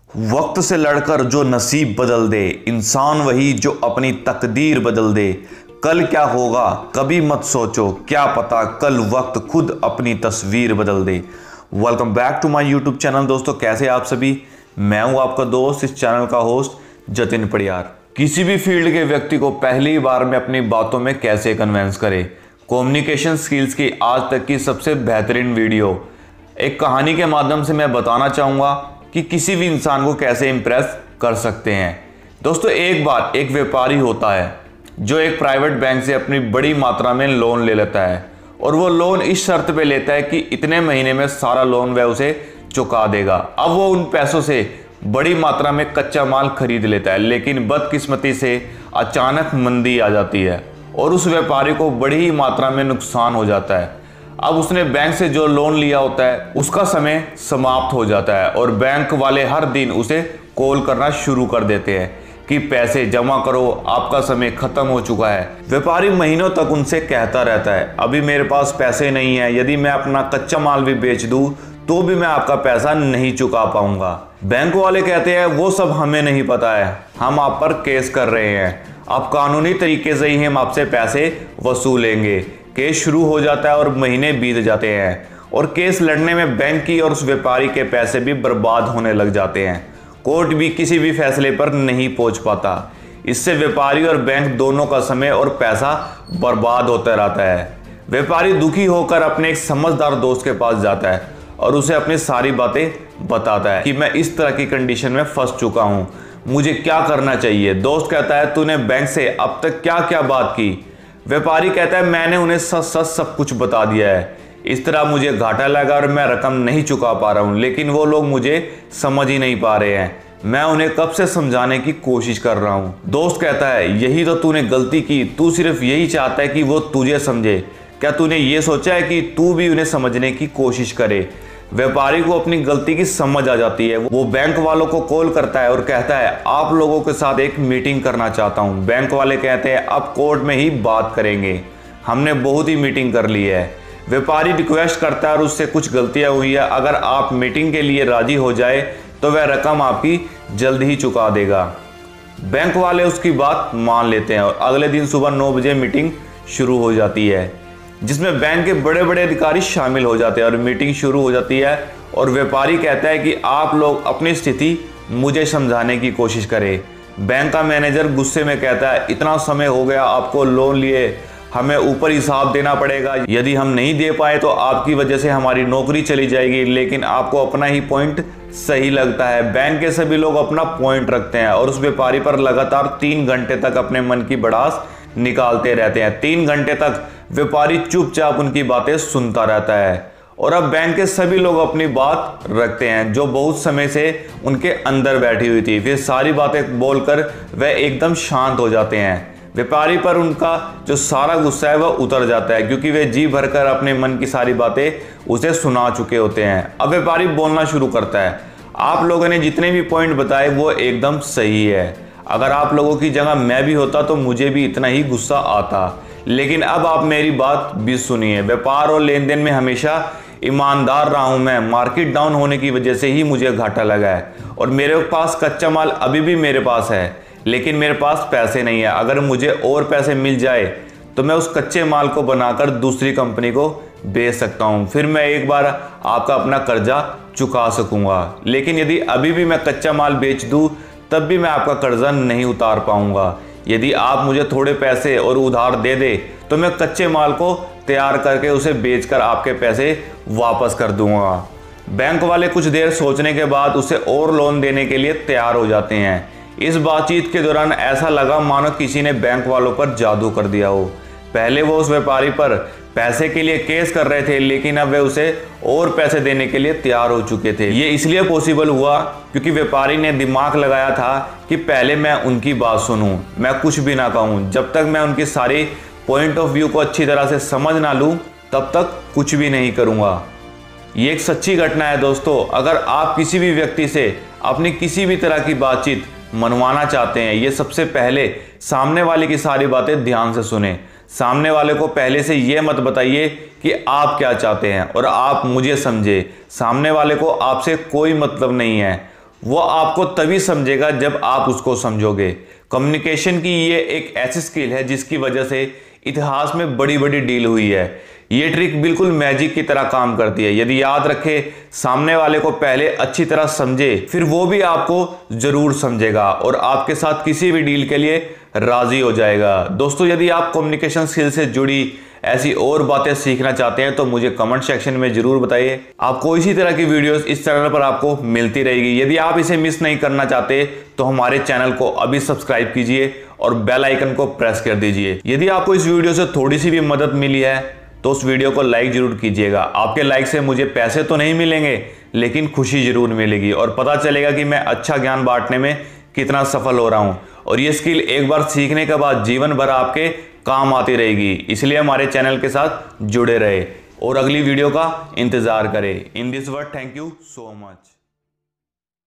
वक्त से लड़कर जो नसीब बदल दे, इंसान वही जो अपनी तकदीर बदल दे। कल क्या होगा कभी मत सोचो, क्या पता कल वक्त खुद अपनी तस्वीर बदल दे। Welcome back to my YouTube channel. दोस्तों कैसे आप सभी, मैं हूं आपका दोस्त, इस चैनल का होस्ट जतिन पड़ियार। किसी भी फील्ड के व्यक्ति को पहली बार में अपनी बातों में कैसे कन्वेंस करें, कम्युनिकेशन स्किल्स की आज तक की सबसे बेहतरीन वीडियो एक कहानी के माध्यम से मैं बताना चाहूँगा कि किसी भी इंसान को कैसे इम्प्रेस कर सकते हैं। दोस्तों एक बार एक व्यापारी होता है जो एक प्राइवेट बैंक से अपनी बड़ी मात्रा में लोन ले लेता है और वो लोन इस शर्त पे लेता है कि इतने महीने में सारा लोन वह उसे चुका देगा। अब वो उन पैसों से बड़ी मात्रा में कच्चा माल खरीद लेता है, लेकिन बदकिस्मती से अचानक मंदी आ जाती है और उस व्यापारी को बड़ी ही मात्रा में नुकसान हो जाता है। अब उसने बैंक से जो लोन लिया होता है उसका समय समाप्त हो जाता है और बैंक वाले हर दिन उसे कॉल करना शुरू कर देते हैं कि पैसे जमा करो, आपका समय खत्म हो चुका है। व्यापारी महीनों तक उनसे कहता रहता है अभी मेरे पास पैसे नहीं है, यदि मैं अपना कच्चा माल भी बेच दूं तो भी मैं आपका पैसा नहीं चुका पाऊंगा। बैंक वाले कहते हैं वो सब हमें नहीं पता है, हम आप पर केस कर रहे हैं, अब कानूनी तरीके से ही हम आपसे पैसे वसूलेंगे। केस शुरू हो जाता है और महीने बीत जाते हैं और केस लड़ने में बैंक की और उस व्यापारी के पैसे भी बर्बाद होने लग जाते हैं। कोर्ट भी किसी भी फैसले पर नहीं पहुंच पाता। इससे व्यापारी और बैंक दोनों का समय और पैसा बर्बाद होता रहता है। व्यापारी दुखी होकर अपने एक समझदार दोस्त के पास जाता है और उसे अपनी सारी बातें बताता है कि मैं इस तरह की कंडीशन में फंस चुका हूँ, मुझे क्या करना चाहिए। दोस्त कहता है तूने बैंक से अब तक क्या क्या बात की। व्यापारी कहता है मैंने उन्हें सच सच सब कुछ बता दिया है, इस तरह मुझे घाटा लगा और मैं रकम नहीं चुका पा रहा हूँ, लेकिन वो लोग मुझे समझ ही नहीं पा रहे हैं, मैं उन्हें कब से समझाने की कोशिश कर रहा हूँ। दोस्त कहता है यही तो तूने गलती की, तू सिर्फ यही चाहता है कि वो तुझे समझे, क्या तूने ये सोचा है कि तू भी उन्हें समझने की कोशिश करे। व्यापारी को अपनी गलती की समझ आ जाती है। वो बैंक वालों को कॉल करता है और कहता है आप लोगों के साथ एक मीटिंग करना चाहता हूँ। बैंक वाले कहते हैं अब कोर्ट में ही बात करेंगे, हमने बहुत ही मीटिंग कर ली है। व्यापारी रिक्वेस्ट करता है और उससे कुछ गलतियां हुई है, अगर आप मीटिंग के लिए राजी हो जाए तो वह रकम आपकी जल्द ही चुका देगा। बैंक वाले उसकी बात मान लेते हैं और अगले दिन सुबह 9 बजे मीटिंग शुरू हो जाती है जिसमें बैंक के बड़े बड़े अधिकारी शामिल हो जाते हैं और मीटिंग शुरू हो जाती है और व्यापारी कहता है कि आप लोग अपनी स्थिति मुझे समझाने की कोशिश करें। बैंक का मैनेजर गुस्से में कहता है इतना समय हो गया आपको लोन लिए, हमें ऊपर हिसाब देना पड़ेगा, यदि हम नहीं दे पाए तो आपकी वजह से हमारी नौकरी चली जाएगी। लेकिन आपको अपना ही पॉइंट सही लगता है, बैंक के सभी लोग अपना पॉइंट रखते हैं और उस व्यापारी पर लगातार 3 घंटे तक अपने मन की भड़ास निकालते रहते हैं। 3 घंटे तक व्यापारी चुपचाप उनकी बातें सुनता रहता है और अब बैंक के सभी लोग अपनी बात रखते हैं जो बहुत समय से उनके अंदर बैठी हुई थी। फिर सारी बातें बोलकर वह एकदम शांत हो जाते हैं। व्यापारी पर उनका जो सारा गुस्सा है वह उतर जाता है क्योंकि वे जी भरकर अपने मन की सारी बातें उसे सुना चुके होते हैं। अब व्यापारी बोलना शुरू करता है आप लोगों ने जितने भी पॉइंट बताए वो एकदम सही है, अगर आप लोगों की जगह मैं भी होता तो मुझे भी इतना ही गुस्सा आता, लेकिन अब आप मेरी बात भी सुनिए। व्यापार और लेन देन में हमेशा ईमानदार रहा हूं मैं, मार्केट डाउन होने की वजह से ही मुझे घाटा लगा है और मेरे पास कच्चा माल अभी भी मेरे पास है, लेकिन मेरे पास पैसे नहीं है। अगर मुझे और पैसे मिल जाए तो मैं उस कच्चे माल को बनाकर दूसरी कंपनी को बेच सकता हूं, फिर मैं एक बार आपका अपना कर्जा चुका सकूंगा। लेकिन यदि अभी भी मैं कच्चा माल बेच दूं तब भी मैं आपका कर्जा नहीं उतार पाऊंगा। यदि आप मुझे थोड़े पैसे और उधार दे दे तो मैं कच्चे माल को तैयार करके उसे बेचकर आपके पैसे वापस कर दूंगा। बैंक वाले कुछ देर सोचने के बाद उसे और लोन देने के लिए तैयार हो जाते हैं। इस बातचीत के दौरान ऐसा लगा मानो किसी ने बैंक वालों पर जादू कर दिया हो। पहले वो उस व्यापारी पर पैसे के लिए केस कर रहे थे, लेकिन अब वे उसे और पैसे देने के लिए तैयार हो चुके थे। ये इसलिए पॉसिबल हुआ क्योंकि व्यापारी ने दिमाग लगाया था कि पहले मैं उनकी बात सुनूं, मैं कुछ भी ना कहूं, जब तक मैं उनकी सारी पॉइंट ऑफ व्यू को अच्छी तरह से समझ ना लूं तब तक कुछ भी नहीं करूंगा। ये एक सच्ची घटना है दोस्तों। अगर आप किसी भी व्यक्ति से अपनी किसी भी तरह की बातचीत मनवाना चाहते हैं, ये सबसे पहले सामने वाले की सारी बातें ध्यान से सुने। सामने वाले को पहले से ये मत बताइए कि आप क्या चाहते हैं और आप मुझे समझे। सामने वाले को आपसे कोई मतलब नहीं है, वो आपको तभी समझेगा जब आप उसको समझोगे। कम्युनिकेशन की ये एक ऐसी स्किल है जिसकी वजह से इतिहास में बड़ी बड़ी डील हुई है। ये ट्रिक बिल्कुल मैजिक की तरह काम करती है। यदि याद रखे, सामने वाले को पहले अच्छी तरह समझे, फिर वो भी आपको जरूर समझेगा और आपके साथ किसी भी डील के लिए राजी हो जाएगा। दोस्तों, यदि आप कम्युनिकेशन स्किल से जुड़ी ऐसी और बातें सीखना चाहते हैं तो मुझे कमेंट सेक्शन में जरूर बताइए। आपको इसी तरह की वीडियोस इस चैनल पर आपको मिलती रहेगी। यदि आप इसे मिस नहीं करना चाहते तो हमारे चैनल को अभी सब्सक्राइब कीजिए और बेल आइकन को प्रेस कर दीजिए। यदि आपको इस वीडियो से थोड़ी सी भी मदद मिली है तो उस वीडियो को लाइक जरूर कीजिएगा। आपके लाइक से मुझे पैसे तो नहीं मिलेंगे, लेकिन खुशी जरूर मिलेगी और पता चलेगा कि मैं अच्छा ज्ञान बांटने में कितना सफल हो रहा हूं। और ये स्किल एक बार सीखने के बाद जीवन भर आपके काम आती रहेगी। इसलिए हमारे चैनल के साथ जुड़े रहे और अगली वीडियो का इंतजार करें। In this word, thank you so much.